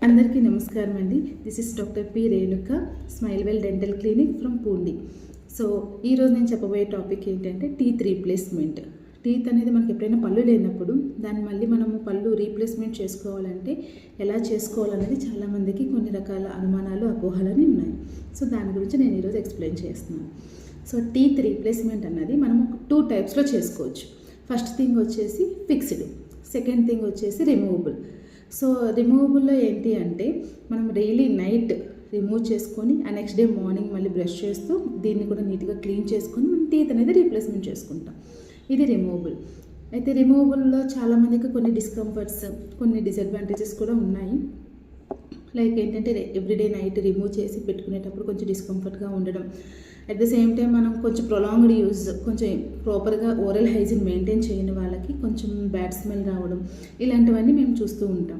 అందరికీ నమస్కారం అండి. This is doctor P Renuka, smile well dental clinic from Poondi. So ఈరోజు నేను చెప్పబోయే టాపిక్ ఏంటంటే టీత్ రీప్లేస్మెంట్. టీత్ అనేది మనకి ఎప్పుడైనా పళ్ళు లేనప్పుడు దాన్ని మళ్ళీ మనము పళ్ళు రీప్లేస్మెంట్ చేసుకోవాలంటే ఎలా చేసుకోవాలనేది చాలామందికి కొన్ని రకాల అనుమానాలు, అపోహలని ఉన్నాయి. సో దాని గురించి నేను ఈరోజు ఎక్స్ప్లెయిన్ చేస్తున్నాను. సో టీత్ రీప్లేస్మెంట్ అన్నది మనము 2 టైప్స్లో చేసుకోవచ్చు. ఫస్ట్ థింగ్ వచ్చేసి ఫిక్స్డ్, సెకండ్ థింగ్ వచ్చేసి రిమూవబుల్. సో రిమూవబుల్లో ఏంటి అంటే మనం డైలీ నైట్ రిమూవ్ చేసుకొని ఆ నెక్స్ట్ డే మార్నింగ్ మళ్ళీ బ్రష్ చేస్తూ దీన్ని కూడా నీట్గా క్లీన్ చేసుకొని మనం టీత్ అనేది రీప్లేస్మెంట్ చేసుకుంటాం. ఇది రిమూవబుల్. అయితే రిమూవబుల్లో చాలామందికి కొన్ని డిస్కంఫర్ట్స్, కొన్ని డిసడ్వాంటేజెస్ కూడా ఉన్నాయి. లైక్ ఏంటంటే ఎవ్రీడే నైట్ రిమూవ్ చేసి పెట్టుకునేటప్పుడు కొంచెం డిస్కంఫర్ట్గా ఉండడం, అట్ ద సేమ్ టైం మనం కొంచెం ప్రొలాంగ్డ్ యూజ్, కొంచెం ప్రాపర్గా ఓరల్ హైజీన్ మెయింటైన్ చేయని వాళ్ళకి కొంచెం బ్యాడ్ స్మెల్ రావడం, ఇలాంటివన్నీ మేము చూస్తూ ఉంటాం.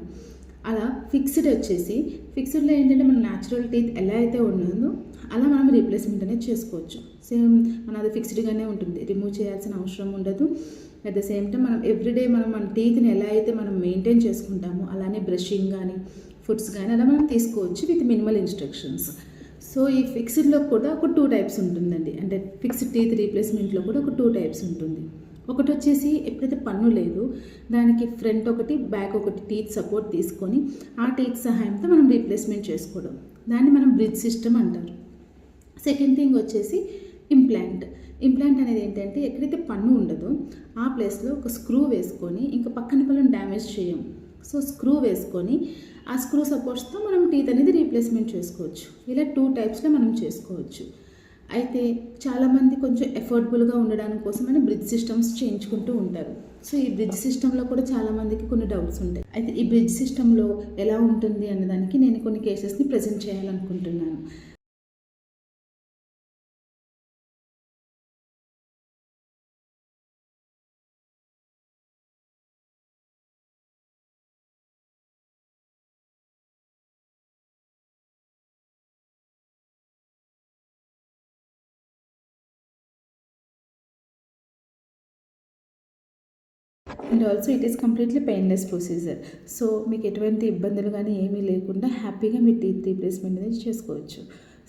అలా ఫిక్స్డ్లో ఏంటంటే మన న్యాచురల్ టీత్ ఎలా అయితే ఉన్నదో అలా మనం రీప్లేస్మెంట్ అనేది చేసుకోవచ్చు. సేమ్ మనది ఫిక్స్డ్గానే ఉంటుంది, రిమూవ్ చేయాల్సిన అవసరం ఉండదు. అట్ ద సేమ్ టైం మనం ఎవ్రీడే మన టీత్ని ఎలా అయితే మనం మెయింటైన్ చేసుకుంటామో అలానే బ్రషింగ్ కానీ ఫుడ్స్ కానీ అలా మనం తీసుకోవచ్చు విత్ మినిమల్ ఇన్స్ట్రక్షన్స్. సో ఈ ఫిక్స్డ్లో కూడా ఒక 2 టైప్స్ ఉంటుందండి. అంటే ఫిక్స్డ్ టీత్ రీప్లేస్మెంట్లో కూడా ఒక 2 టైప్స్ ఉంటుంది. ఒకటి వచ్చేసి ఎప్పుడైతే పన్ను లేదు దానికి ఫ్రంట్ ఒకటి బ్యాక్ ఒకటి టీత్ సపోర్ట్ తీసుకొని ఆ టీత్ సహాయంతో మనం రీప్లేస్మెంట్ చేసుకోవడం, దాన్ని మనం బ్రిడ్జ్ సిస్టమ్ అంటారు. సెకండ్ థింగ్ వచ్చేసి ఇంప్లాంట్ అనేది ఏంటంటే ఎక్కడైతే పన్ను ఉండదో ఆ ప్లేస్లో ఒక స్క్రూ వేసుకొని ఇంకా పక్కన పళ్ళను డ్యామేజ్ చేయం. సో స్క్రూ వేసుకొని ఆ స్క్రూ సపోర్ట్స్తో మనం టీత్ అనేది రీప్లేస్మెంట్ చేసుకోవచ్చు. ఇలా 2 టైప్స్లో మనం చేసుకోవచ్చు. అయితే చాలామంది కొంచెం ఎఫోర్డబుల్గా ఉండడానికి కోసమని బ్రిడ్జ్ సిస్టమ్స్ చేయించుకుంటూ ఉంటారు. సో ఈ బ్రిడ్జ్ సిస్టంలో కూడా చాలామందికి కొన్ని డౌట్స్ ఉంటాయి. అయితే ఈ బ్రిడ్జ్ సిస్టంలో ఎలా ఉంటుంది అన్నదానికి నేను కొన్ని కేసెస్ని ప్రజెంట్ చేయాలనుకుంటున్నాను. And also it is completely painless procedure. So మీకు ఎటువంటి ఇబ్బందులు కానీ ఏమీ లేకుండా హ్యాపీగా మీ టీత్ రీప్లేస్మెంట్ అనేది చేసుకోవచ్చు.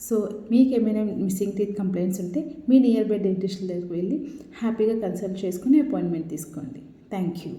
సో మీకు ఏమైనా మిస్సింగ్ టీత్ కంప్లైంట్స్ ఉంటే మీ నియర్ బై డెంటిస్ట్ దగ్గరికి వెళ్ళి హ్యాపీగా కన్సల్ట్ చేసుకుని అపాయింట్మెంట్ తీసుకోండి. Thank you.